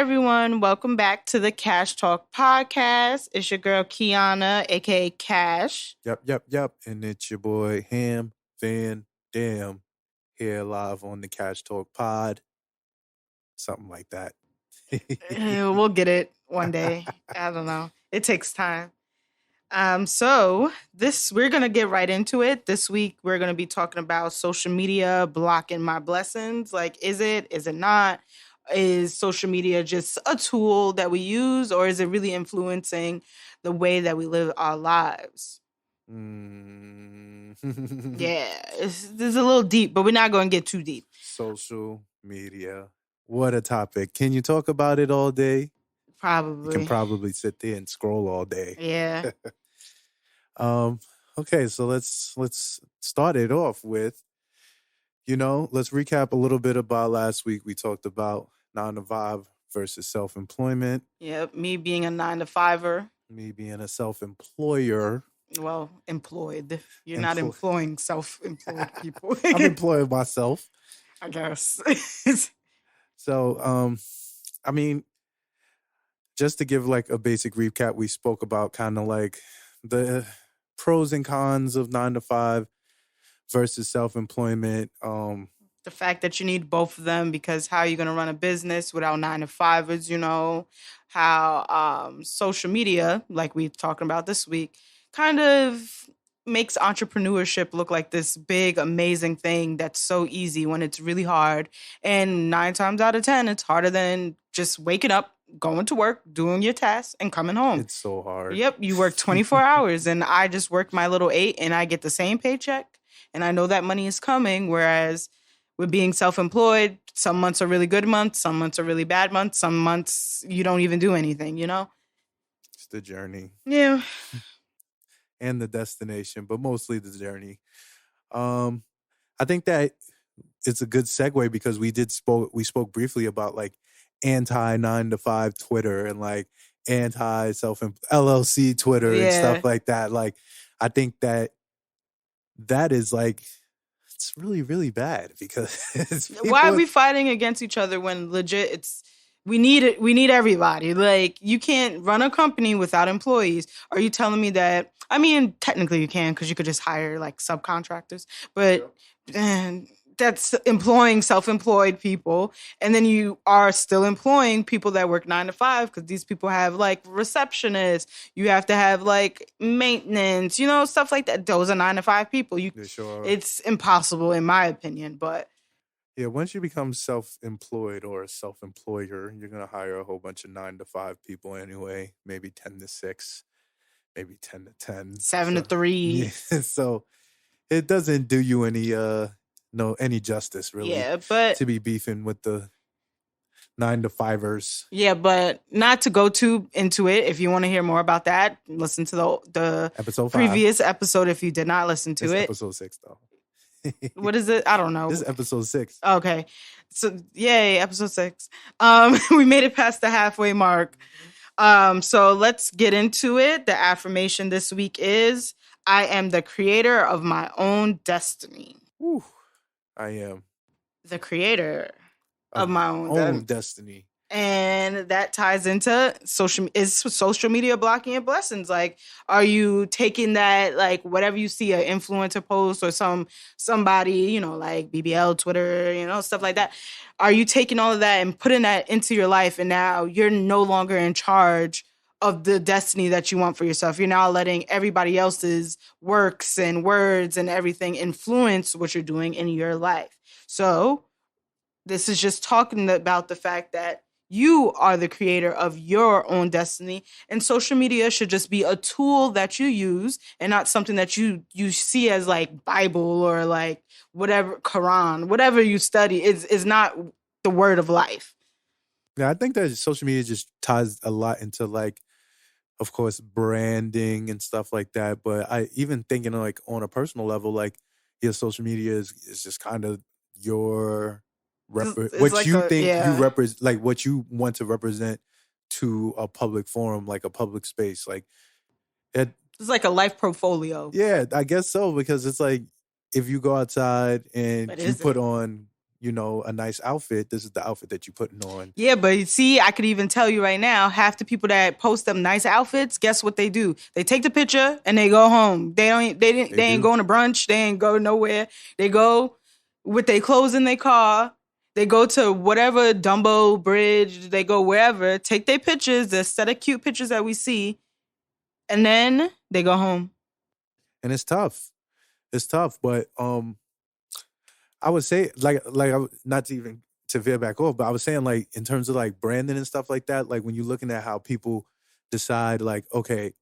everyone. Welcome back to the KASH Talk Podcast. It's your girl, Kiana, a.k.a. Cash. Yep. And it's your boy, Ham Van Dam, here live on the KASH Talk Pod. Something like that. We'll get it one day. I don't know. It takes time. So we're going to get right into it. This week, we're going to be talking about social media blocking my blessings. Like, is it not? Is social media just a tool that we use, or is it really influencing the way that we live our lives? Yeah, this is a little deep, but we're not going to get too deep. Social media. What a topic. Can you talk about it all day? Probably. You can probably sit there and scroll all day. Yeah. Okay, so let's start it off with, let's recap a little bit about last week. We talked about 9 to 5 versus self-employment. Yep, me being a 9 to 5er. Me being a self-employer. Well, employed. You're not employing self-employed people. I'm employing myself, I guess. So, just to give like a basic recap, we spoke about kind of like the pros and cons of 9 to 5 versus self-employment. The fact that you need both of them, because how are you going to run a business without 9 to 5ers, how social media, like we're talking about this week, kind of makes entrepreneurship look like this big, amazing thing that's so easy when it's really hard. And 9 times out of 10, it's harder than just waking up, going to work, doing your tasks, and coming home. It's so hard. Yep, you work 24 hours, and I just work my little 8, and I get the same paycheck, and I know that money is coming, whereas with being self-employed, some months are really good months, some months are really bad months, some months you don't even do anything, It's the journey. Yeah. And the destination, but mostly the journey. I think that it's a good segue because we spoke briefly about like anti 9 to 5 Twitter and like anti LLC Twitter and stuff like that. Like, I think that is like, it's really, really bad because why are we fighting against each other when legit we need it? We need everybody. Like, you can't run a company without employees. Are you telling me that? I mean, technically you can, because you could just hire like subcontractors, but that's employing self-employed people. And then you are still employing people that work 9 to 5, because these people have like receptionists. You have to have like maintenance, stuff like that. Those are 9 to 5 people. Sure. It's impossible in my opinion, but. Yeah, once you become self-employed or a self-employer, you're going to hire a whole bunch of 9 to 5 people anyway, maybe 10 to 6, maybe 10 to 10. 7 to 3. Yeah, so it doesn't do you any justice, really. Yeah, but to be beefing with the 9 to 5ers. Yeah, but not to go too into it. If you want to hear more about that, listen to the episode 5. Previous episode if you did not listen to it. Episode 6, though. What is it? I don't know. This is episode 6. Okay. So, yay, episode 6. We made it past the halfway mark. So let's get into it. The affirmation this week is, I am the creator of my own destiny. Woo. I am the creator of my own destiny. And that ties into social media blocking your blessings. Like, are you taking that, like, whatever you see an influencer post or somebody, like BBL, Twitter, stuff like that. Are you taking all of that and putting that into your life, and now you're no longer in charge of the destiny that you want for yourself? You're now letting everybody else's works and words and everything influence what you're doing in your life. So this is just talking about the fact that you are the creator of your own destiny, and social media should just be a tool that you use and not something that you see as like Bible or like whatever, Quran, whatever you study is not the word of life. Yeah, I think that social media just ties a lot into like, of course, branding and stuff like that. But I even thinking like on a personal level, like, yeah, social media is just kind of your what like you think you represent, like what you want to represent to a public forum, like a public space, like it's like a life portfolio. Yeah, I guess so, because it's like if you go outside and you put on a nice outfit, this is the outfit that you're putting on. Yeah, but see, I could even tell you right now, half the people that post them nice outfits, guess what they do? They take the picture and they go home. They ain't going to brunch. They ain't go nowhere. They go with their clothes in their car. They go to whatever Dumbo Bridge. They go wherever. Take their pictures, the set of cute pictures that we see, and then they go home. And it's tough. It's tough, but I would say not to even to veer back off, but I was saying like in terms of like branding and stuff like that, like when you're looking at how people decide like, okay,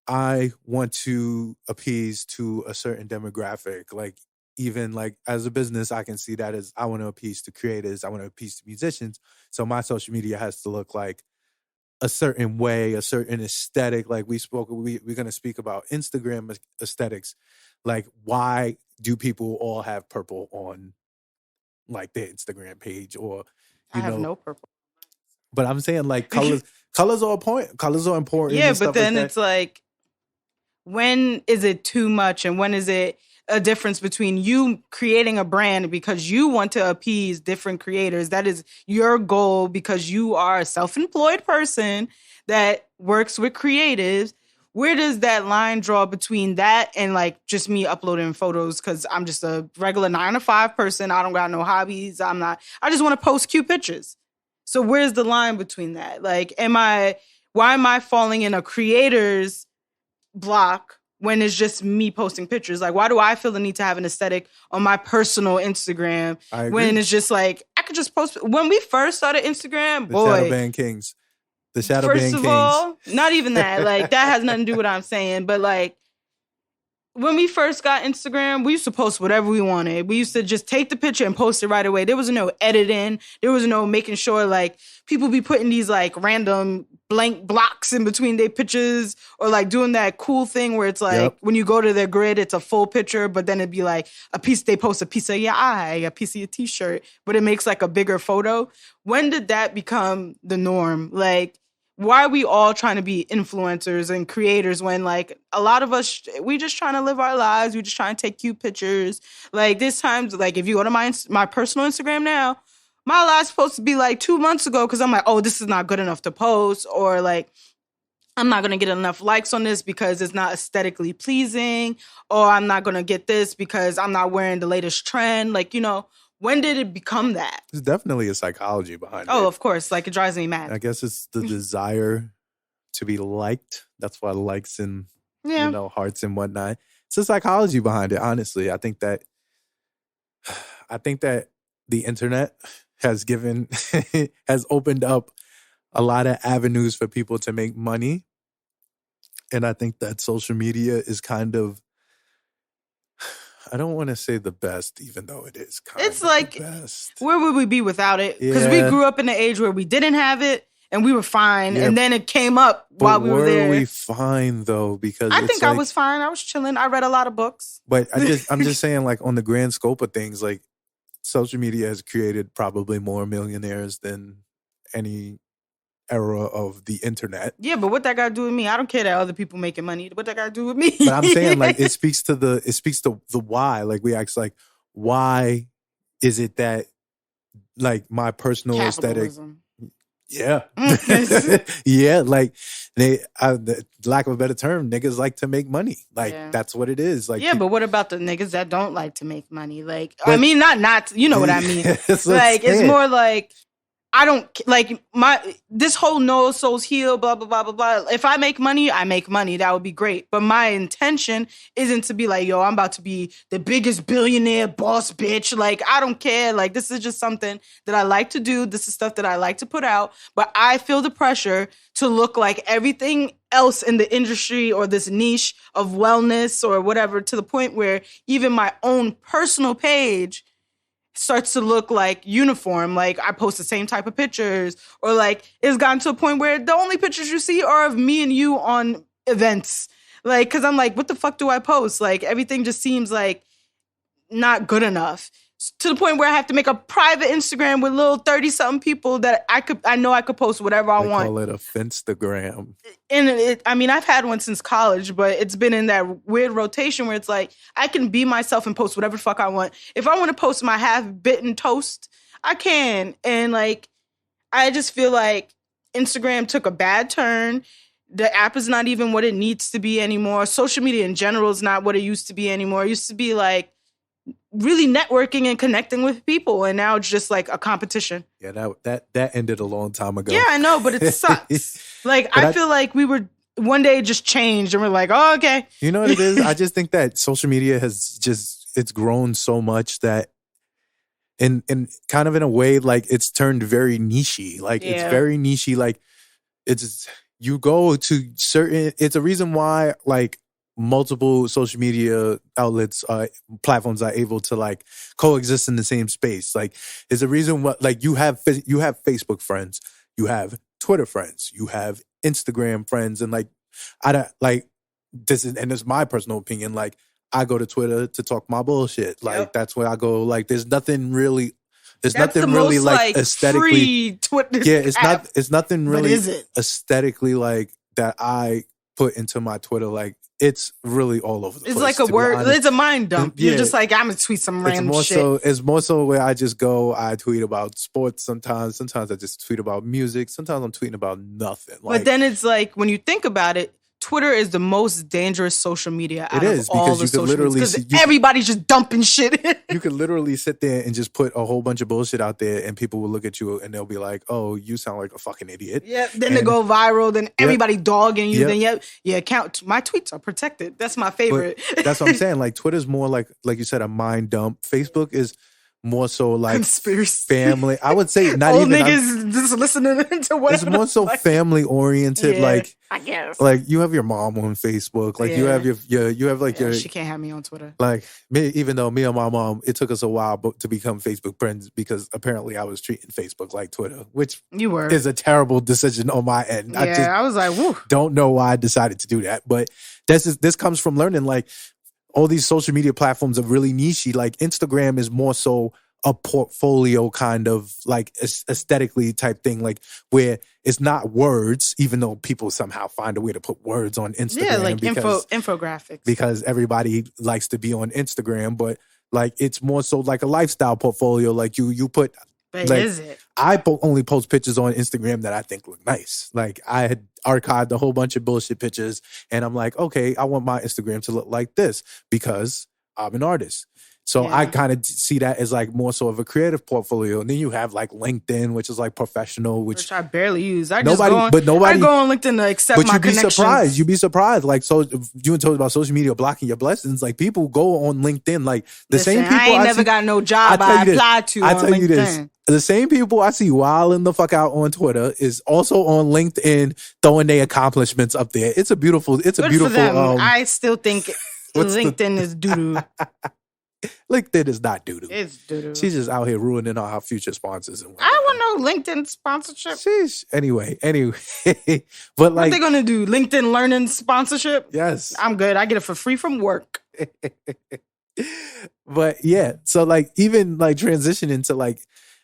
I want to appease to a certain demographic. Like even like as a business, I can see that as I want to appease to creators, I want to appease to musicians. So my social media has to look like a certain way, a certain aesthetic. Like we're going to speak about Instagram aesthetics. Like why do people all have purple on like their Instagram page or I have no purple. But I'm saying like colors are important. Colors are important. Yeah, but then it's like, when is it too much and when is it a difference between you creating a brand because you want to appease different creators? That is your goal because you are a self-employed person that works with creatives. Where does that line draw between that and like just me uploading photos because I'm just a regular 9-to-5 person? I don't got no hobbies. I just want to post cute pictures. So where's the line between that? Like, why am I falling in a creator's block when it's just me posting pictures? Like, why do I feel the need to have an aesthetic on my personal Instagram when it's just like, I could just post? When we first started Instagram, Shadow Band Kings. The Shadow Band Kings. First of all, not even that. Like, that has nothing to do with what I'm saying. But, like, when we first got Instagram, we used to post whatever we wanted. We used to just take the picture and post it right away. There was no editing. There was no making sure, like, people be putting these, like, random blank blocks in between their pictures or, like, doing that cool thing where it's, like, when you go to their grid, it's a full picture, but then it'd be, like, they post a piece of your eye, a piece of your T-shirt, but it makes, like, a bigger photo. When did that become the norm? Like, why are we all trying to be influencers and creators when, like, a lot of us, we just trying to live our lives. We just trying to take cute pictures. Like, this times, like, if you go to my personal Instagram now, my last supposed to be, like, 2 months ago because I'm like, oh, this is not good enough to post, or, like, I'm not going to get enough likes on this because it's not aesthetically pleasing, or I'm not going to get this because I'm not wearing the latest trend. Like, when did it become that? There's definitely a psychology behind it. Oh, of course. Like, it drives me mad. I guess it's the desire to be liked. That's why likes and, hearts and whatnot. It's a psychology behind it, honestly. I think that the internet has has opened up a lot of avenues for people to make money. And I think that social media is kind of, I don't want to say the best, even though it is kind of like, the best. Where would we be without it? Because we grew up in the age where we didn't have it and we were fine. And then it came up while we were there. Were we fine, though? Because I think I was fine. I was chilling. I read a lot of books. But I'm just saying, like, on the grand scope of things, like, social media has created probably more millionaires than any era of the internet. Yeah, but what that got to do with me? I don't care that other people making money. What that got to do with me? But I'm saying, like, it speaks to the why. Like, we ask, like, why is it that, like, my personal aesthetic? Yeah. Yeah, like, lack of a better term, niggas like to make money. Like, that's what it is. Like, but what about the niggas that don't like to make money? Like, I mean, not, you know what I mean? Like, it's more like, I don't like this whole no souls heal, blah, blah, blah, blah, blah. If I make money, I make money. That would be great. But my intention isn't to be like, yo, I'm about to be the biggest billionaire boss bitch. Like, I don't care. Like, this is just something that I like to do. This is stuff that I like to put out. But I feel the pressure to look like everything else in the industry or this niche of wellness or whatever, to the point where even my own personal page starts to look like uniform. Like, I post the same type of pictures, or like it's gotten to a point where the only pictures you see are of me and you on events. Like, cause I'm like, what the fuck do I post? Like, everything just seems like not good enough. to the point where I have to make a private Instagram with little 30-something people that I know I could post whatever I want. Call it a Finstagram. And I've had one since college, but it's been in that weird rotation where it's like, I can be myself and post whatever the fuck I want. If I want to post my half-bitten toast, I can. And like, I just feel like Instagram took a bad turn. The app is not even what it needs to be anymore. Social media in general is not what it used to be anymore. It used to be like really networking and connecting with people, and now it's just like a competition. Yeah, that ended a long time ago. Yeah, I know, but it sucks. Like, I feel like we were one day it just changed, and we're like, oh, okay. You know what it is? I just think that social media it's grown so much that in kind of in a way, like it's turned very niche-y. Like it's very niche-y. Like it's you go to certain. It's a reason why like multiple social media outlets, platforms are able to like coexist in the same space. Like, there's a reason what like you have Facebook friends, you have Twitter friends, you have Instagram friends, and like I don't like this is my personal opinion. Like, I go to Twitter to talk my bullshit. Like that's where I go. Like, there's nothing really. There's nothing really like aesthetically. Free Twitter app. It's nothing really is it? Aesthetically like that I put into my Twitter. Like, it's really all over the place. It's like a word. It's a mind dump. You're just like, I'm gonna tweet some random shit. It's more so where I just go. I tweet about sports sometimes. Sometimes I just tweet about music. Sometimes I'm tweeting about nothing. Like, but then it's like, when you think about it, Twitter is the most dangerous social media out of all the social media. Because everybody's just dumping shit in. You could literally sit there and just put a whole bunch of bullshit out there, and people will look at you and they'll be like, "Oh, you sound like a fucking idiot." Yeah. Then they go viral. Then everybody dogging you. Then your account. My tweets are protected. That's my favorite. But that's what I'm saying. Like, Twitter's more like you said, a mind dump. Facebook is more so like conspiracy family. I would say not old even niggas just listening to whatever. It's more so like, family oriented. Like, I guess. Like, you have your mom on Facebook. Like, you have you have like your. She can't have me on Twitter. Like me, even though me and my mom, it took us a while to become Facebook friends because apparently I was treating Facebook like Twitter, which is a terrible decision on my end. Yeah, I was like, woo. Don't know why I decided to do that, but this comes from learning like. All these social media platforms are really niche. Like, Instagram is more so a portfolio kind of like aesthetically type thing, like where it's not words, even though people somehow find a way to put words on Instagram. Yeah, like infographics. Because everybody likes to be on Instagram, but like it's more so like a lifestyle portfolio. Like you put. But like, is it? I only post pictures on Instagram that I think look nice. Like, I had archived a whole bunch of bullshit pictures, and I'm like, okay, I want my Instagram to look like this because I'm an artist. So I kind of see that as like more so of a creative portfolio. And then you have like LinkedIn, which is like professional, which I barely use. I go on LinkedIn to accept my connections. You'd be surprised. Like, so you told about social media blocking your blessings. Like, people go on LinkedIn. Like, same people I ain't never got no job I applied to on LinkedIn. The same people I see wilding the fuck out on Twitter is also on LinkedIn throwing their accomplishments up there. It's a beautiful. For them. I still think LinkedIn is doo-doo. LinkedIn is not doo-doo. It's doo-doo. She's just out here ruining all her future sponsors. And I want no LinkedIn sponsorship. Sheesh. Anyway. But like, what they gonna do? LinkedIn learning sponsorship? Yes. I'm good. I get it for free from work. But yeah, so like, even like transitioning to like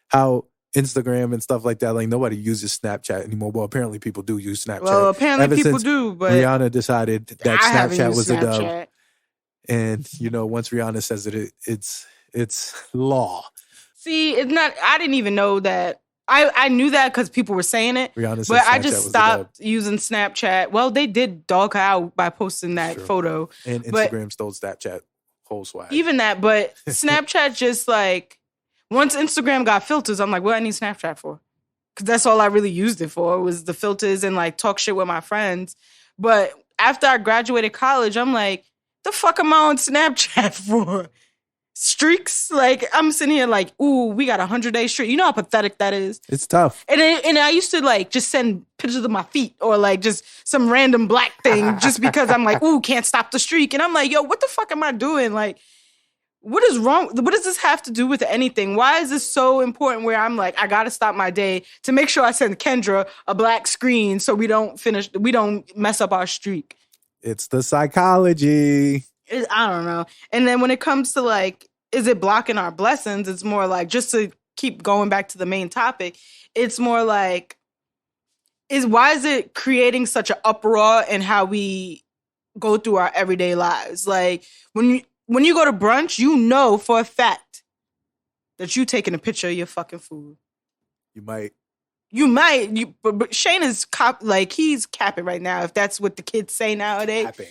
how Instagram and stuff like that, like nobody uses Snapchat anymore. Well, apparently people do use Snapchat. Well, apparently people do, but Rihanna decided that Snapchat was a dub. And once Rihanna says it's law. See, it's not. I didn't even know that. I knew that because people were saying it. Rihanna said but Snapchat I just stopped using Snapchat. Well, they did dog her out by posting that photo. And Instagram stole Snapchat whole swag. Even that, but Snapchat just like, once Instagram got filters, I'm like, what I need Snapchat for? Because that's all I really used it for, was the filters and like talk shit with my friends. But after I graduated college, I'm like, the fuck am I on Snapchat for? Streaks? Like, I'm sitting here like, ooh, we got 100-day streak. You know how pathetic that is? It's tough. And I used to like just send pictures of my feet or like just some random black thing just because I'm like, ooh, can't stop the streak. And I'm like, yo, what the fuck am I doing? Like, what is wrong? What does this have to do with anything? Why is this so important where I'm like, I got to stop my day to make sure I send Kendra a black screen so we don't mess up our streak? It's the psychology. I don't know. And then when it comes to like is it blocking our blessings? It's more like, just to keep going back to the main topic, it's more like, why is it creating such an uproar in how we go through our everyday lives? Like, when you go to brunch, you know for a fact that you taking a picture of your fucking food. You might. But Shane is he's capping right now, if that's what the kids say nowadays. Capping.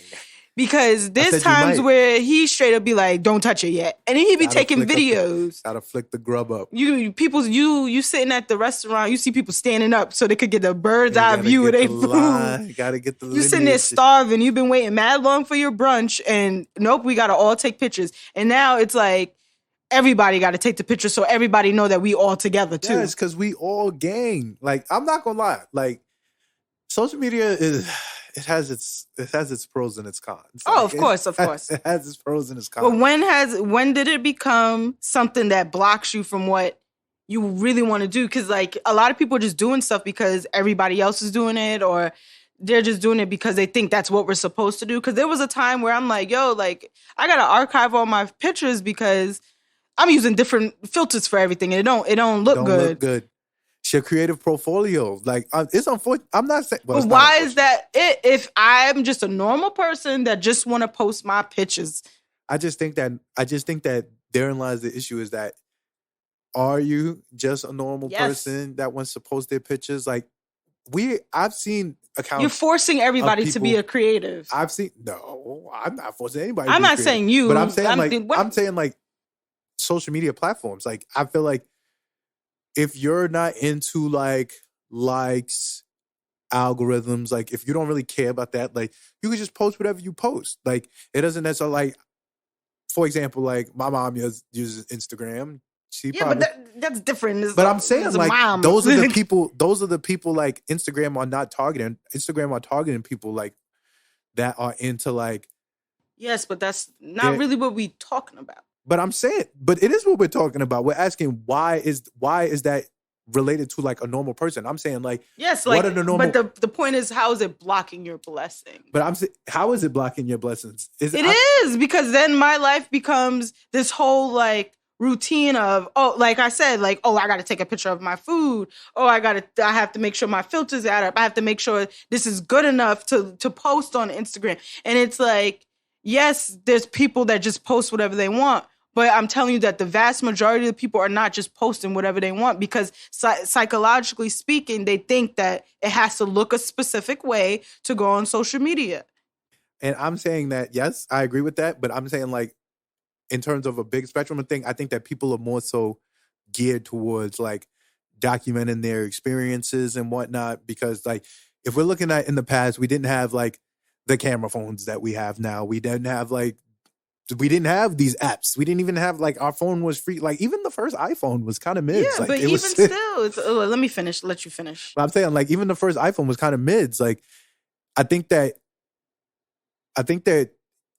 Because there's times where he straight up be like, "Don't touch it yet," and then he be taking videos. Gotta flick the grub up. You sitting at the restaurant, you see people standing up so they could get the bird's eye view of their food. You gotta get the. You sitting there starving. You've been waiting mad long for your brunch, and nope, we gotta all take pictures. And now it's like everybody got to take the picture so everybody know that we all together too. Yeah, it's because we all gang. Like, I'm not gonna lie. Like, social media it has its pros and its cons. Oh, of course. It has its pros and its cons. But when did it become something that blocks you from what you really want to do? Because like a lot of people are just doing stuff because everybody else is doing it, or they're just doing it because they think that's what we're supposed to do. Because there was a time where I'm like, yo, like I gotta archive all my pictures because I'm using different filters for everything, and it don't look good. It's your creative portfolio. Like, it's unfortunate. I'm not saying. Well, but why is that? If I'm just a normal person that just want to post my pictures, I just think that therein lies the issue. Is that, are you just a normal person that wants to post their pictures? Like, I've seen accounts. You're forcing everybody to be a creative. I'm not forcing anybody. I'm not saying you, but I'm saying I'm saying like social media platforms. Like, I feel like if you're not into like likes, algorithms, like if you don't really care about that, like you can just post whatever you post. Like, it doesn't necessarily, like, for example, like my mom uses Instagram. But that's different. But I'm saying like those are the people like Instagram are not targeting. Instagram are targeting people like that are into like. Yes, but that's not really what we talking about. But I'm saying, but it is what we're talking about. We're asking why is that related to like a normal person? I'm saying like, yes, like, what are the normal? But the point is, how is it blocking your blessing? But I'm saying, how is it blocking your blessings? It is because then my life becomes this whole like routine of, like I said, like, I got to take a picture of my food. I have to make sure my filters add up. I have to make sure this is good enough to post on Instagram. And it's like, yes, there's people that just post whatever they want. But I'm telling you that the vast majority of the people are not just posting whatever they want because psychologically speaking, they think that it has to look a specific way to go on social media. And I'm saying that, yes, I agree with that. But I'm saying like, in terms of a big spectrum of thing, I think that people are more so geared towards like documenting their experiences and whatnot. Because like, if we're looking at in the past, we didn't have like the camera phones that we have now. We didn't have these apps. We didn't even have like, our phone was free. Like, even the first iPhone was kind of mids. Yeah, like, but even still, let me finish. Let you finish. But I'm saying like, even the first iPhone was kind of mids. Like, I think that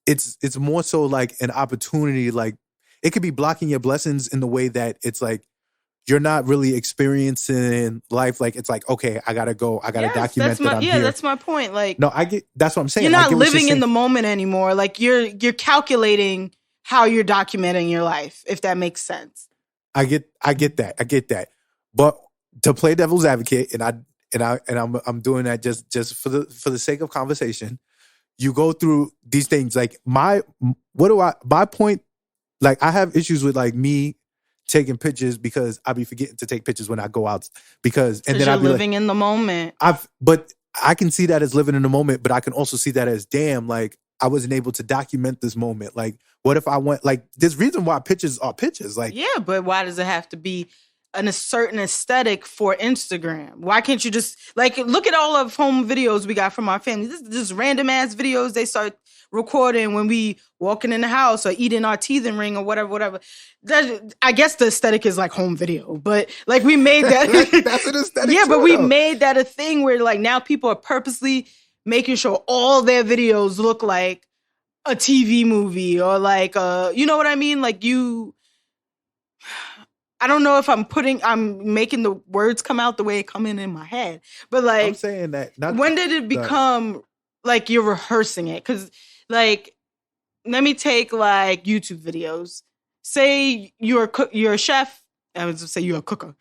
it's more so like an opportunity. Like, it could be blocking your blessings in the way that it's like, you're not really experiencing life. Like, it's like, okay, I gotta document that I'm here. That's my point. Like, no, that's what I'm saying. You're not living in the moment anymore. Like, you're calculating how you're documenting your life, if that makes sense. I get that. But to play devil's advocate, and I'm doing that just for the sake of conversation. You go through these things. Like, my point, like, I have issues with like me taking pictures because I be forgetting to take pictures when I go out and then you're living in the moment. But I can see that as living in the moment, but I can also see that as, damn, like, I wasn't able to document this moment. Like, what if I went, like, there's reason why pictures are pictures. Like, yeah, but why does it have to be a certain aesthetic for Instagram? Why can't you just like look at all of home videos we got from our family? This is just random ass videos they start recording when we walking in the house or eating our teething ring or whatever. I guess the aesthetic is like home video, but like we made that. That's an aesthetic. Yeah, but we made that a thing where like now people are purposely making sure all their videos look like a TV movie or like you know what I mean? Like I don't know if I'm making the words come out the way it come in my head, but like I'm saying that. When did it become like you're rehearsing it? Because like, let me take like YouTube videos. say you're a chef. I was gonna say you're a cooker.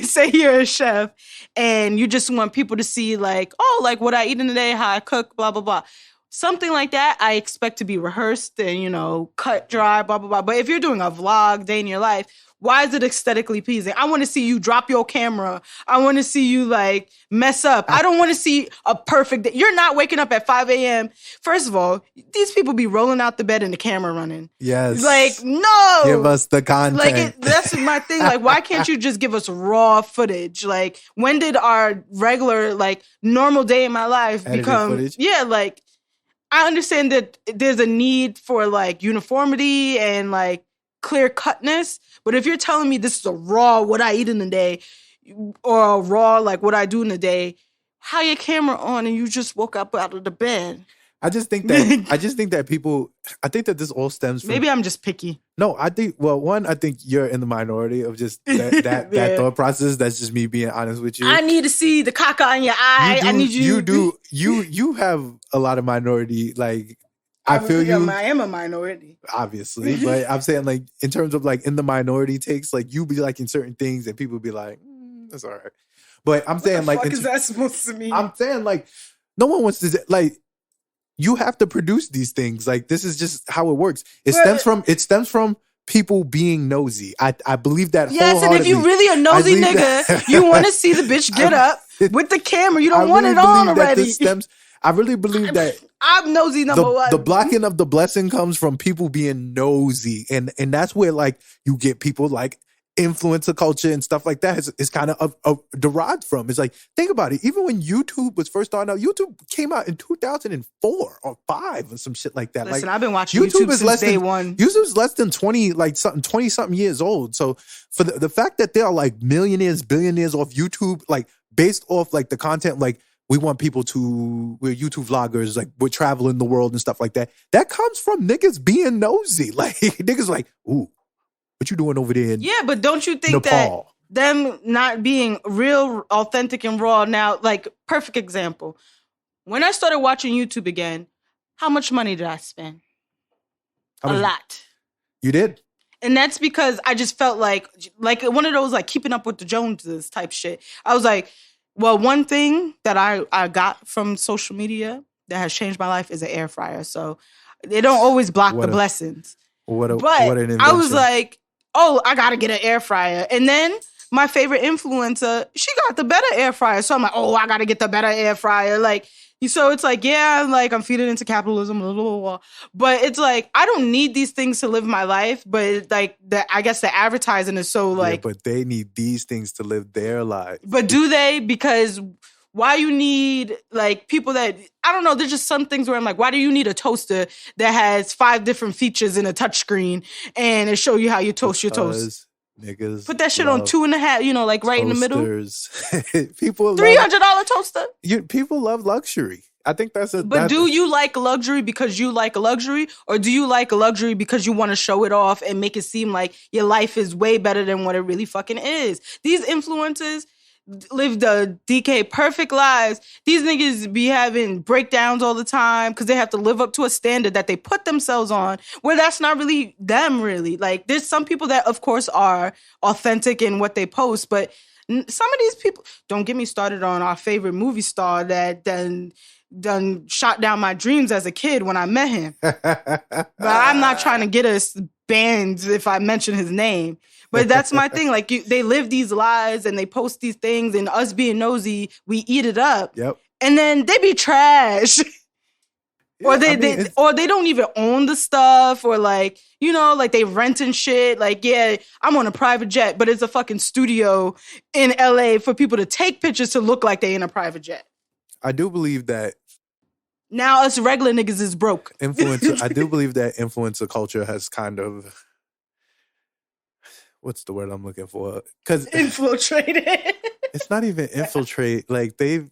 Say you're a chef and you just want people to see like, oh, like what I eat in the day, how I cook, blah, blah, blah. Something like that, I expect to be rehearsed and, you know, cut dry, blah, blah, blah. But if you're doing a vlog, day in your life, why is it aesthetically pleasing? I want to see you drop your camera. I want to see you like mess up. I don't want to see a perfect day. You're not waking up at 5 a.m. First of all, these people be rolling out the bed and the camera running. Yes. Like, no. Give us the content. Like, that's my thing. Like, why can't you just give us raw footage? Like, when did our regular, like, normal day in my life Edited become... footage? Yeah, like, I understand that there's a need for, like, uniformity and, like, clear cutness. But if you're telling me this is a raw what I eat in a day or a raw like what I do in a day, how your camera on and you just woke up out of the bed? I just think that people, I think that this all stems from... Maybe I'm just picky. No, I think, well, one, I think you're in the minority of just that Yeah. thought process. That's just me being honest with you. I need to see the caca in your eye. I need you. You have a lot of minority, like, I feel you. I am a minority. Obviously, but I'm saying like in terms of like in the minority takes, like you be liking certain things and people be like, that's all right. But I'm saying like, what is that supposed to mean? I'm saying like, no one wants to like. You have to produce these things. Like this is just how it works. It stems from people being nosy. I believe that. Yes, and if you really a nosy nigga, you want to see the bitch get up with the camera. You don't want it on already. I really believe that I'm nosy number one. The blocking of the blessing comes from people being nosy. And that's where like you get people like influencer culture and stuff like that is kind of derived from. It's like, think about it. Even when YouTube was first starting out, YouTube came out in 2004 or 5 or some shit like that. Listen, like, I've been watching YouTube since day one. YouTube's less than 20 something years old. So for the fact that there are like millionaires, billionaires off YouTube, like based off like the content, like we want people we're YouTube vloggers, like we're traveling the world and stuff like that. That comes from niggas being nosy. Like niggas like, ooh, what you doing over there in but don't you think Nepal? That them not being real, authentic, and raw now, like, perfect example. When I started watching YouTube again, how much money did I spend? A lot. You did? And that's because I just felt like one of those, like, keeping up with the Joneses type shit. I was like, well, one thing that I got from social media that has changed my life is an air fryer. So they don't always block the blessings. What an invention. I was like, oh, I gotta get an air fryer. And then my favorite influencer, she got the better air fryer. So I'm like, oh, I gotta get the better air fryer. Like, so it's like, yeah, like I'm feeding into capitalism, blah, blah, blah. But it's like, I don't need these things to live my life. But like, I guess the advertising is so like. Yeah, but they need these things to live their lives. But do they? Because why you need like people that, I don't know, there's just some things where I'm like, why do you need a toaster that has 5 different features in a touchscreen and it show you how you toast your toast? Niggas put that shit on 2.5, you know, like right toasters. In the middle. People $300 toaster. People love luxury. I think that's a. But do you like luxury because you like a luxury, or do you like a luxury because you want to show it off and make it seem like your life is way better than what it really fucking is? These influencers live the DK perfect lives. These niggas be having breakdowns all the time because they have to live up to a standard that they put themselves on, where that's not really them, really. Like, there's some people that, of course, are authentic in what they post, but some of these people, don't get me started on our favorite movie star that done shot down my dreams as a kid when I met him. But I'm not trying to get us banned if I mention his name. But that's my thing. Like, they live these lives and they post these things, and us being nosy, we eat it up. Yep. And then they be trash. Yeah, or they don't even own the stuff, or like, you know, like they rent and shit. Like, yeah, I'm on a private jet, but it's a fucking studio in LA for people to take pictures to look like they in a private jet. I do believe that now us regular niggas is broke. I do believe that influencer culture has kind of, what's the word I'm looking for? Because infiltrated. It's not even infiltrate. Like they've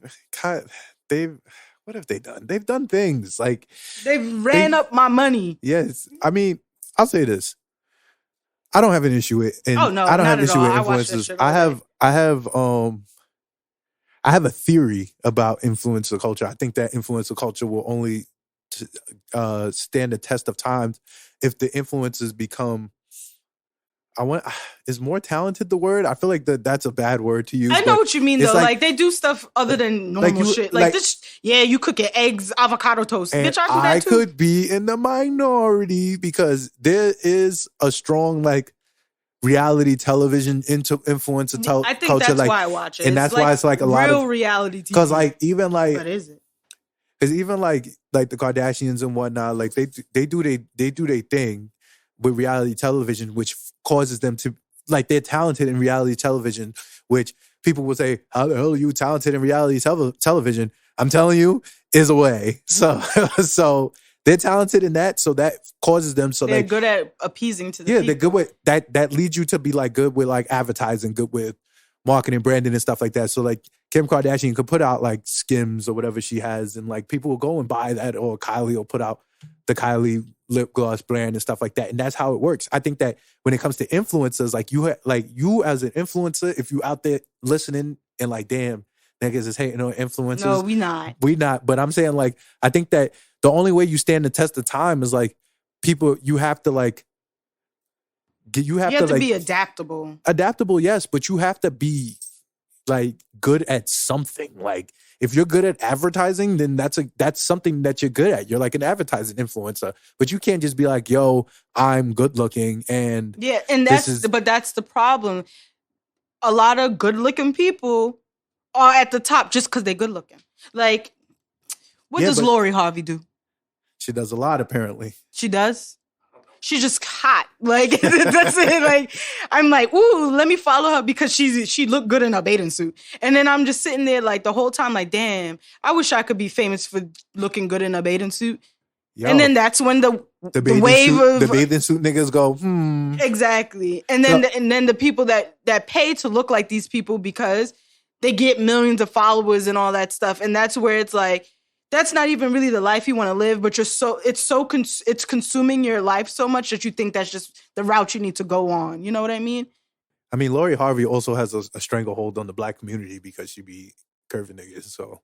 what have they done? They've done things like they've ran up my money. Yes, I mean, I'll say this: I don't have an issue with. I don't have an issue with influencers. I have a theory about influencer culture. I think that influencer culture will only stand the test of time if the influencers become I want is more talented the word? I feel like that's a bad word to use. I know what you mean though. Like they do stuff other than normal shit. Like this, yeah, you cooking eggs, avocado toast. And bitch, I do that too. I could be in the minority because there is a strong like reality television influencer I think culture. That's like, why I watch it. And that's why it's like a lot of real reality TV. Because like even like, what is it? Because even like the Kardashians and whatnot, like they do their thing with reality television, which causes them to like they're talented in reality television, which people will say, "How the hell are you talented in reality television?" I'm telling you, is a way. So they're talented in that, so that causes them. So they're good at appeasing to the people. They're good with that. That leads you to be like good with like advertising, good with marketing, branding, and stuff like that. So like Kim Kardashian could put out like Skims or whatever she has, and like people will go and buy that, or Kylie will put out the Kylie lip gloss brand and stuff like that. And that's how it works. I think that when it comes to influencers, like you as an influencer, if you out there listening and like, damn, niggas is hating on influencers. No, we not. But I'm saying like, I think that the only way you stand the test of time is like people, you have to like, you have to like, be adaptable. Adaptable, yes, but you have to be like good at something. Like if you're good at advertising, then that's something that you're good at. You're like an advertising influencer, but you can't just be like, yo, I'm good looking and and that's the problem. A lot of good looking people are at the top just because they're good looking. Like, what does Lori Harvey do? She does a lot, apparently. She does? She's just hot. Like, that's it. Like, I'm like, ooh, let me follow her because she looked good in a bathing suit. And then I'm just sitting there like the whole time like, damn, I wish I could be famous for looking good in a bathing suit. Yo, and then that's when the bathing suit niggas go, Exactly. And then the people that pay to look like these people because they get millions of followers and all that stuff. And that's where it's like, that's not even really the life you want to live, but it's consuming your life so much that you think that's just the route you need to go on. You know what I mean? I mean, Lori Harvey also has a stranglehold on the black community because she be curving niggas. So,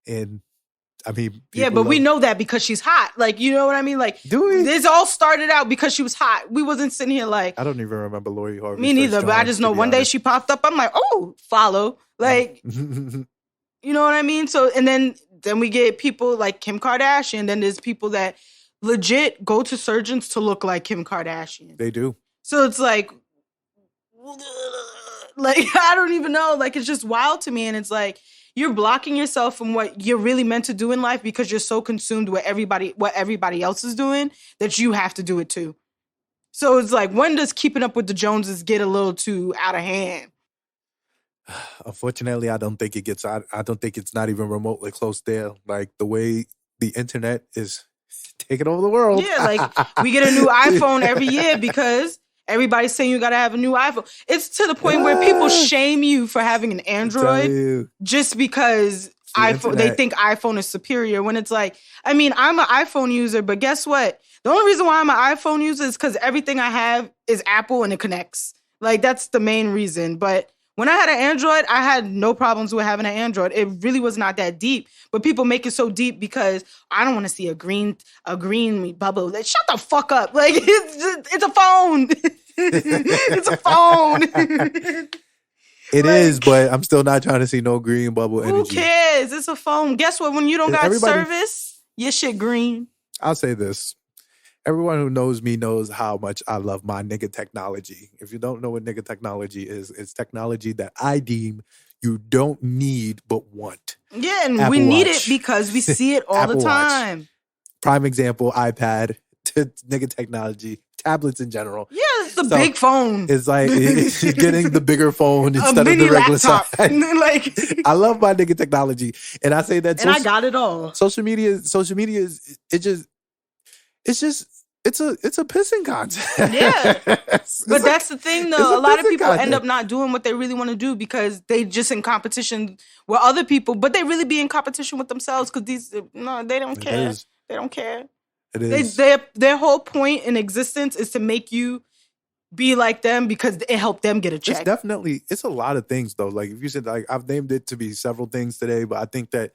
and I mean, yeah, but we know that because she's hot. Like, you know what I mean? Like, do we? This all started out because she was hot. We wasn't sitting here like, I don't even remember Lori Harvey. Me neither, but I just know one day she popped up. I'm like, oh, follow. Like, you know what I mean? So, and then we get people like Kim Kardashian. Then there's people that legit go to surgeons to look like Kim Kardashian. They do. So it's like I don't even know. Like, it's just wild to me. And it's like, you're blocking yourself from what you're really meant to do in life because you're so consumed with what everybody else is doing that you have to do it too. So it's like, when does keeping up with the Joneses get a little too out of hand? Unfortunately, I don't think it gets out. I don't think it's not even remotely close there. Like the way the internet is taking over the world. Yeah, like we get a new iPhone every year because everybody's saying you got to have a new iPhone. It's to the point where people shame you for having an Android just because they think iPhone is superior. When it's like, I mean, I'm an iPhone user, but guess what? The only reason why I'm an iPhone user is because everything I have is Apple and it connects. Like, that's the main reason. But when I had an Android, I had no problems with having an Android. It really was not that deep. But people make it so deep because I don't want to see a green bubble. Like, shut the fuck up. Like, it's a phone. It's a phone. It is, but I'm still not trying to see no green bubble energy. Who cares? It's a phone. Guess what? When you don't got service, your shit green. I'll say this. Everyone who knows me knows how much I love my nigga technology. If you don't know what nigga technology is, it's technology that I deem you don't need but want. Yeah, and Apple we need Watch. It because we see it all the time. Watch. Prime example, iPad, nigga technology, tablets in general. Yeah, it's the big phone. It's like it's getting the bigger phone instead of the regular size. Like, I love my nigga technology. And I say that I got it all. Social media is it's a pissing contest. Yeah. But that's the thing though. A lot of people end up not doing what they really want to do because they just in competition with other people, but they really be in competition with themselves because they don't care. They don't care. It is. Their whole point in existence is to make you be like them because it helped them get a check. It's a lot of things though. Like if you said, like, I've named it to be several things today, but I think that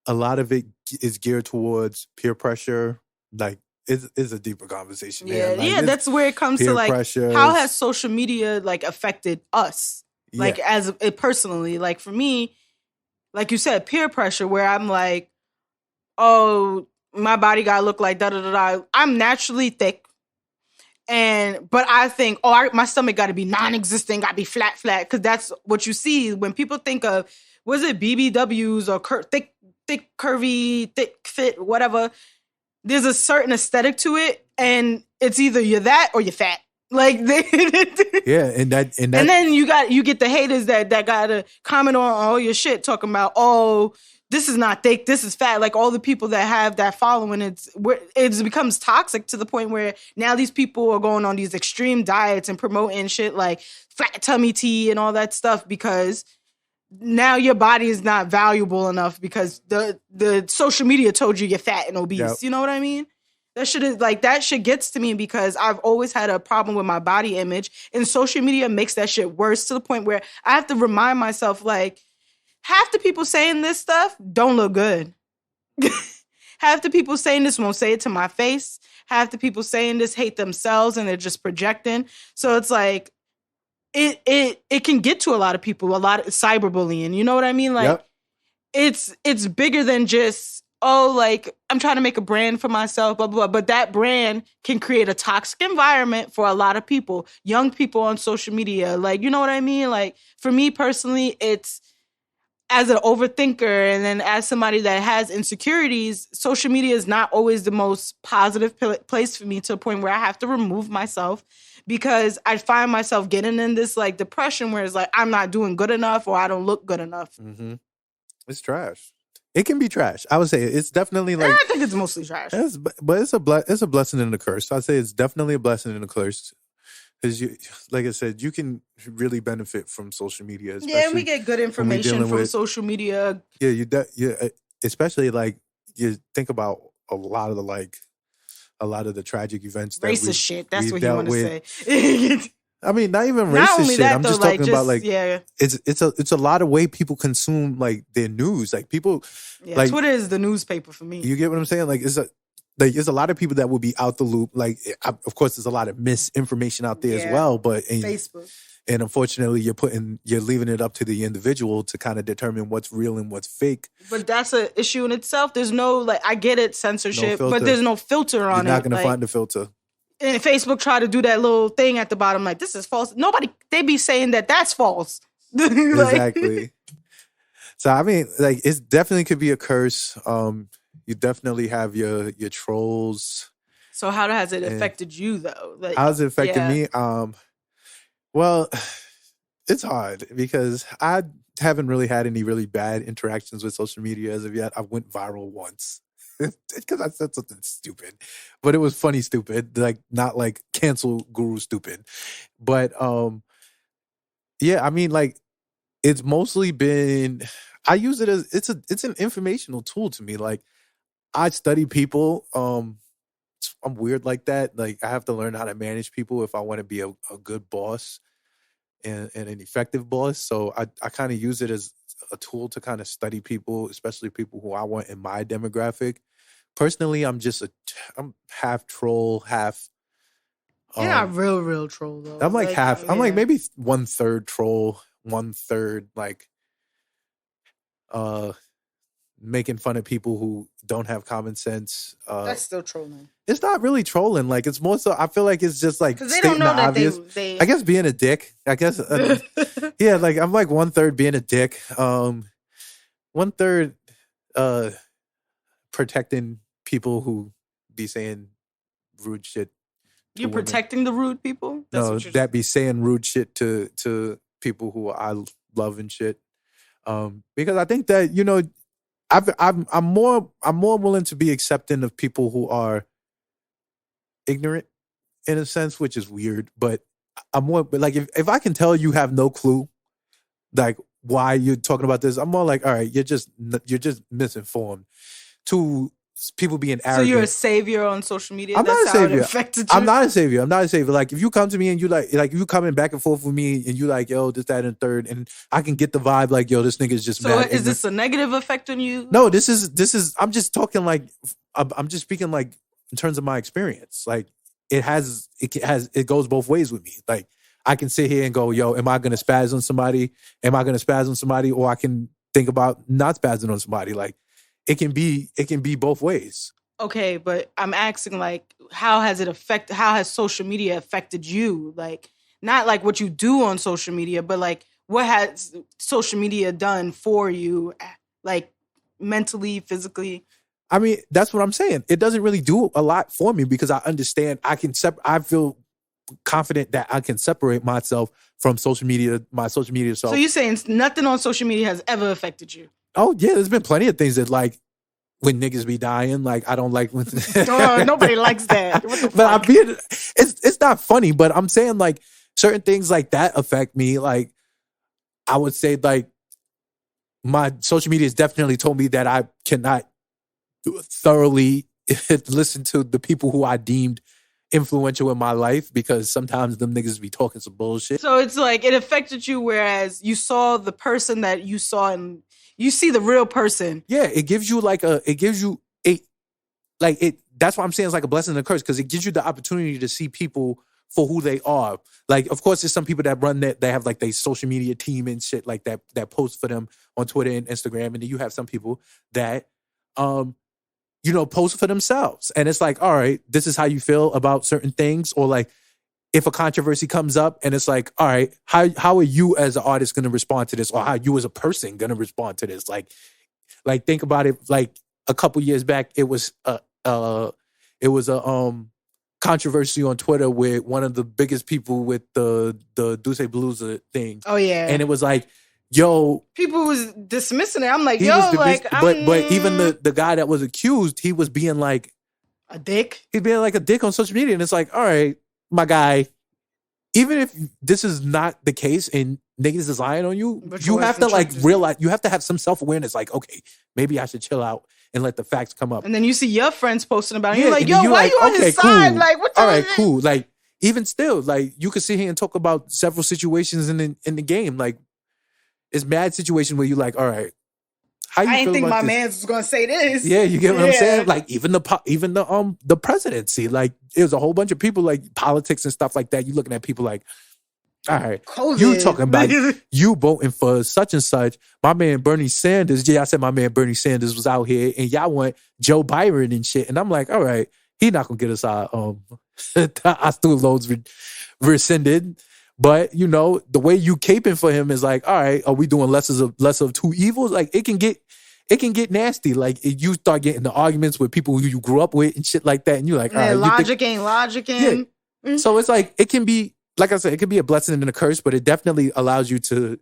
a lot of it is geared towards peer pressure, like it's a deeper conversation. Yeah, man. Like, yeah, that's where it comes to peer like pressures. how has social media like affected us, like Yeah. as it personally. Like for me, like you said, peer pressure, where I'm like, oh, my body gotta look like da da da da. I'm naturally thick. But I think, my stomach got to be non-existent, got to be flat, because that's what you see when people think of, was it BBWs or thick, curvy, thick fit, whatever. There's a certain aesthetic to it, and it's either you're that or you're fat. Like, yeah, and then you get the haters that gotta comment on all your shit, talking about, oh, this is not thick, this is fat. Like all the people that have that following, it becomes toxic to the point where now these people are going on these extreme diets and promoting shit like flat tummy tea and all that stuff because now your body is not valuable enough because the social media told you you're fat and obese. Yep. You know what I mean? That shit gets to me because I've always had a problem with my body image, and social media makes that shit worse to the point where I have to remind myself, like, half the people saying this stuff don't look good. Half the people saying this won't say it to my face. Half the people saying this hate themselves and they're just projecting. So it's like, it can get to a lot of people, a lot of cyberbullying. You know what I mean? Like, yep. It's bigger than just, oh, like, I'm trying to make a brand for myself, blah, blah, blah. But that brand can create a toxic environment for a lot of people, young people on social media. Like, you know what I mean? Like, for me personally, it's, as an overthinker and then as somebody that has insecurities, social media is not always the most positive place for me, to a point where I have to remove myself because I find myself getting in this like depression where it's like I'm not doing good enough or I don't look good enough. Mm-hmm. It's trash. It can be trash. I would say it's definitely like, I think it's mostly trash. But it's a blessing and a curse. I'd say it's definitely a blessing and a curse. Because you, like I said, you can really benefit from social media. Yeah, and we get good information from social media. Yeah, especially like you think about a lot of the tragic events. Racist shit. That's what you want to say. I mean, not even racist shit. I'm just talking about like, yeah. It's a lot of way people consume like their news. Like people, like Twitter is the newspaper for me. You get what I'm saying? Like there's a lot of people that will be out the loop. Like, of course, there's a lot of misinformation out there as well. But Facebook, and unfortunately, you're leaving it up to the individual to kind of determine what's real and what's fake. But that's an issue in itself. There's no like, I get it, censorship, but there's no filter on it. You're not going to find the filter. And Facebook try to do that little thing at the bottom, like this is false. They be saying that that's false. Exactly. So I mean, like, it definitely could be a curse. You definitely have your trolls. So how has it affected you though? Like, how's it affected me? Well, it's hard because I haven't really had any really bad interactions with social media as of yet. I went viral once because I said something stupid, but it was funny stupid, like not like cancel guru stupid. But yeah, I mean, like, it's mostly been, I use it as it's an informational tool to me. Like, I study people. I'm weird like that. Like, I have to learn how to manage people if I want to be a good boss and an effective boss. So I kind of use it as a tool to kind of study people, especially people who I want in my demographic. Personally, I'm half troll, half. You're not real troll though. I'm like half. I'm like maybe 1/3 troll, 1/3 like making fun of people who don't have common sense. That's still trolling. It's not really trolling. Like, it's more so, I feel like it's just like, because they don't know that obvious. They... I guess being a dick. I guess yeah. Like, I'm like 1/3 being a dick. 1/3 protecting people who be saying rude shit. You're protecting the rude people? That be saying rude shit to people who I love and shit. Because I think that, you know, I'm more willing to be accepting of people who are ignorant in a sense, which is weird. But but like, if I can tell you have no clue, like, why you're talking about this, I'm more like, all right, you're just misinformed. To people being arrogant. So you're a savior on social media? I'm not a savior. Affected you? I'm not a savior. Like, if you come to me and you like you coming back and forth with me and you like, yo, this, that, and third, and I can get the vibe like, yo, this nigga's just mad. So is this a negative effect on you? No, this is. I'm just talking like, I'm just speaking like in terms of my experience. Like it goes both ways with me. Like I can sit here and go, yo, am I gonna spaz on somebody? Am I gonna spaz on somebody? Or I can think about not spazzing on somebody. Like it can be both ways. Okay, but I'm asking, like, how has social media affected you? Like, not like what you do on social media, but like what has social media done for you, like mentally, physically? I mean, that's what I'm saying. It doesn't really do a lot for me because I understand I feel confident that I can separate myself from social media, my social media self. So you're saying nothing on social media has ever affected you? Oh yeah, there's been plenty of things that like when niggas be dying, like I don't like when nobody likes that. What the fuck? But it's not funny, but I'm saying like certain things like that affect me. Like I would say like my social media has definitely told me that I cannot thoroughly listen to the people who I deemed influential in my life because sometimes them niggas be talking some bullshit. So it's like it affected you, whereas you saw the person that you saw and you see the real person. Yeah, it gives you that's why I'm saying it's like a blessing and a curse because it gives you the opportunity to see people for who they are. Like, of course, there's some people that run that they have like their social media team and shit like that post for them on Twitter and Instagram, and then you have some people that post for themselves. And it's like, all right, this is how you feel about certain things. Or like if a controversy comes up and it's like, all right, how are you as an artist going to respond to this? Or how you as a person going to respond to this? Like think about it. Like a couple years back, it was a controversy on Twitter with one of the biggest people with the Dulce Palooza thing. Oh yeah. And it was like, yo, people was dismissing it. I'm like, but even the guy that was accused, he was being like a dick. He's being like a dick on social media, and it's like, all right, my guy. Even if this is not the case and niggas is lying on you, you have to like realize, you have to have some self-awareness. Like, okay, maybe I should chill out and let the facts come up. And then you see your friends posting about it. You're like, yo, why you on his side? Like, what? All right, cool. Like, even still, like, you could sit here and talk about several situations in the game. Like, it's mad situation where you like, all right, how you I feel didn't think about my this? man's was gonna say this. Yeah, you get what I'm saying? Like even the presidency, like it was a whole bunch of people like politics and stuff like that. You looking at people like, all right, COVID. You talking about you voting for such and such. My man Bernie Sanders, yeah, I said my man Bernie Sanders was out here and y'all want Joe Biden and shit. And I'm like, all right, he not gonna get us our student loans rescinded. But the way you caping for him is like, all right, are we doing less of two evils? Like it can get nasty. Like you start getting the arguments with people who you grew up with and shit like that, and you're like, all right, logic ain't logicking. Yeah. So it's like it can be, like I said, it can be a blessing and a curse, but it definitely allows you to.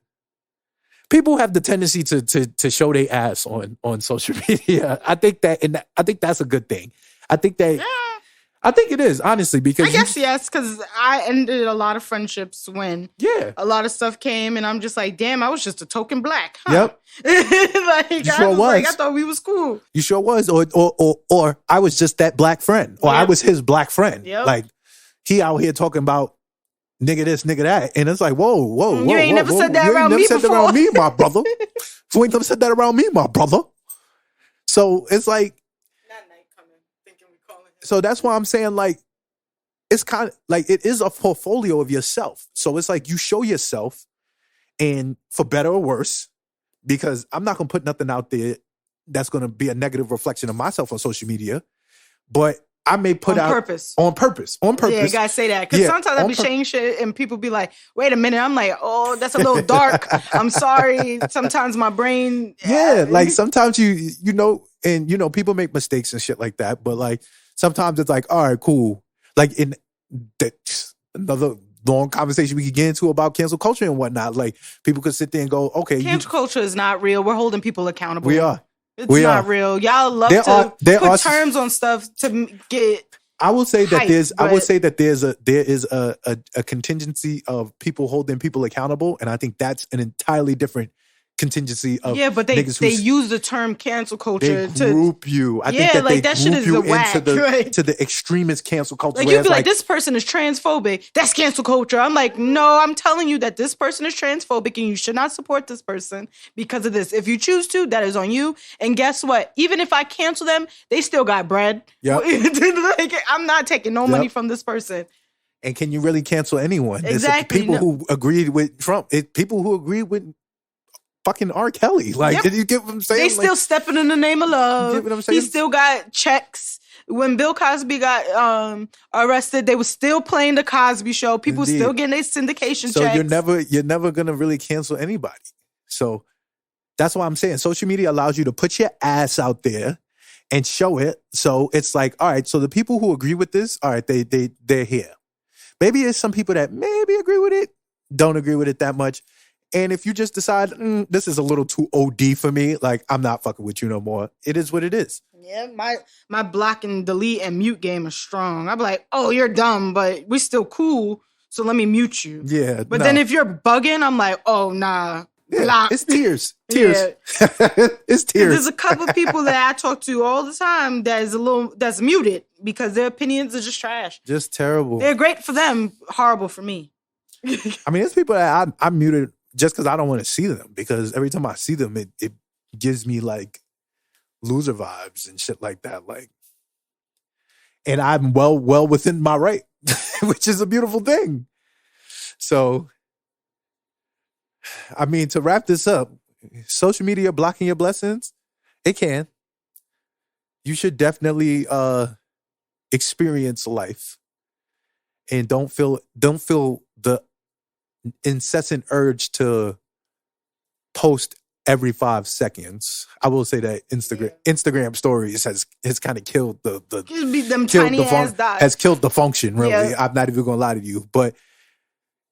People have the tendency to show their ass on social media. I think that's a good thing. I think it is, honestly, because I guess yes, because I ended a lot of friendships when a lot of stuff came, and I'm just like, damn, I was just a token black. Huh? Yep. Like you sure was. Like, I thought we was cool. You sure was, or I was just that black friend, or I was his black friend. Yep. Like he out here talking about nigga this, nigga that, and it's like, whoa. You ain't never said that around me before. You ain't never said that around me, my brother. You ain't never said that around me, my brother. So it's like. So that's why I'm saying, like, it's kind of like it is a portfolio of yourself. So it's like you show yourself, and for better or worse, because I'm not going to put nothing out there that's going to be a negative reflection of myself on social media, but I may put on out purpose. On purpose. Yeah, guys say that. Because sometimes I be saying shit and people be like, wait a minute. I'm like, oh, that's a little dark. I'm sorry. Sometimes my brain. Yeah, like sometimes you know, and people make mistakes and shit like that. But like sometimes it's like, all right, cool. Like in another long conversation we could get into about cancel culture and whatnot. Like people could sit there and go, okay. Cancel culture is not real. We're holding people accountable. We are. It's not real. Y'all love to put terms on stuff to get. I will say that hype, there is a contingency of people holding people accountable, and I think that's an entirely different contingency of but niggas they who use the term cancel culture they group you. I think that like, they that shit group is you whack, into the right? to the extremist cancel culture. Like, you'd be like, this person is transphobic. That's cancel culture. I'm like, no, I'm telling you that this person is transphobic and you should not support this person because of this. If you choose to, that is on you. And guess what? Even if I cancel them, they still got bread. Yep. Like, I'm not taking no money from this person. And can you really cancel anyone? Exactly. People who agreed with Trump, people who agreed with fucking R. Kelly. Like, did you get what I'm saying? They still stepping in the name of love. You get what I'm saying? He still got checks. When Bill Cosby got arrested, they were still playing the Cosby Show. People still getting their syndication checks. So you're never gonna really cancel anybody. So that's why I'm saying social media allows you to put your ass out there and show it. So it's like, all right, so the people who agree with this, all right, they're here. Maybe there's some people that maybe agree with it, don't agree with it that much. And if you just decide, this is a little too OD for me, like, I'm not fucking with you no more. It is what it is. Yeah, my block and delete and mute game is strong. I'm like, oh, you're dumb, but we're still cool, so let me mute you. Yeah. But then if you're bugging, I'm like, oh, nah. Yeah, it's tears. Tears. Yeah. It's tears. There's a couple of people that I talk to all the time that's muted because their opinions are just trash. Just terrible. They're great for them, horrible for me. I mean, there's people that I muted just because I don't want to see them, because every time I see them, it gives me like loser vibes and shit like that. Like, and I'm well within my right, which is a beautiful thing. So, I mean, to wrap this up, social media blocking your blessings, it can. You should definitely experience life, and don't feel the incessant urge to post every 5 seconds. I will say that Instagram stories has kind of killed has killed the function, really. Yeah. I'm not even gonna lie to you. But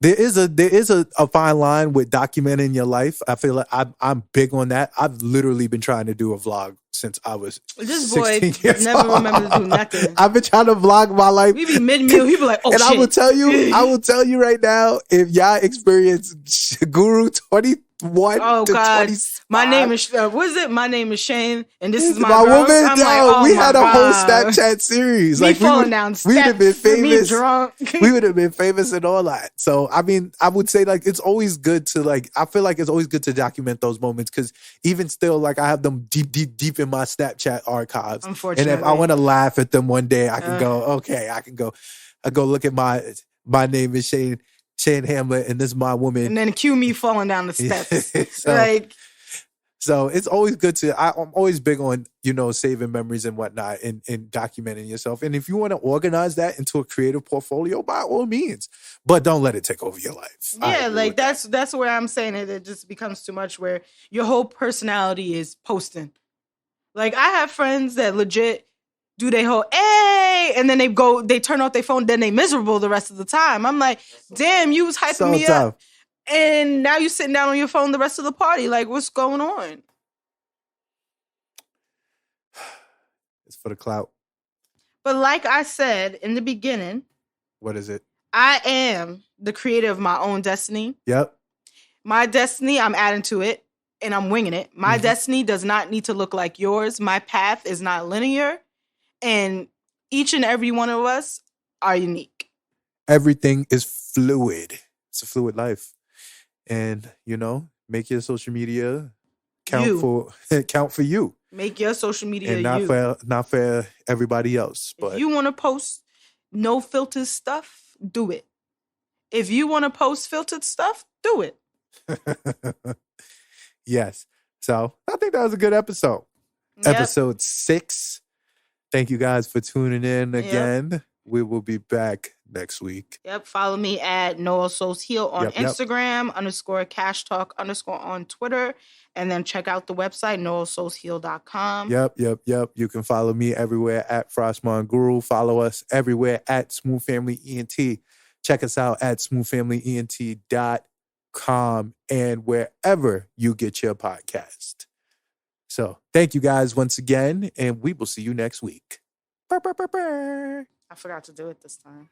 there is a fine line with documenting your life. I feel like I'm big on that. I've literally been trying to do a vlog since I was 16 years never old. Remember to do nothing. I've been trying to vlog my life. We be mid-meal. People like, oh, and shit. I will tell you right now, if y'all experience Guru 21 to God. 25. My name is what is it? My name is Shane, and this is my woman. I'm like, oh, we had a whole Snapchat series. Me falling down steps, we would have been famous. Me drunk. We would have been famous and all that. So I mean, I would say like it's always good to I feel like it's always good to document those moments, because even still, like, I have them deep in my Snapchat archives. Unfortunately, and if I want to laugh at them one day, I can go. Okay, I go look at my name is Shane Hamlet, and this is my woman. And then cue me falling down the steps. So it's always good I'm always big on, saving memories and whatnot, and documenting yourself. And if you want to organize that into a creative portfolio, by all means, but don't let it take over your life. Yeah, like that's where I'm saying it just becomes too much, where your whole personality is posting. Like, I have friends that legit do their whole, hey, and then they turn off their phone, then they miserable the rest of the time. I'm like, damn, you was hyping me up. And now you're sitting down on your phone the rest of the party. Like, what's going on? It's for the clout. But like I said in the beginning. What is it? I am the creator of my own destiny. Yep. My destiny, I'm adding to it, and I'm winging it. My destiny does not need to look like yours. My path is not linear. And each and every one of us are unique. Everything is fluid. It's a fluid life. And, make your social media count for you. Make your social media and not for everybody else. But if you want to post no filter stuff, do it. If you want to post filtered stuff, do it. Yes. So I think that was a good episode. Yep. Episode 6. Thank you guys for tuning in again. Yep. We will be back next week. Yep. Follow me at Noah Souls Heal on Instagram, _KASH Talk _ on Twitter. And then check out the website, noahsoulsheal.com. Yep. You can follow me everywhere at Frostmon Guru. Follow us everywhere at Smooth Family ENT. Check us out at smoothfamilyent.com and wherever you get your podcast. So thank you guys once again, and we will see you next week. I forgot to do it this time.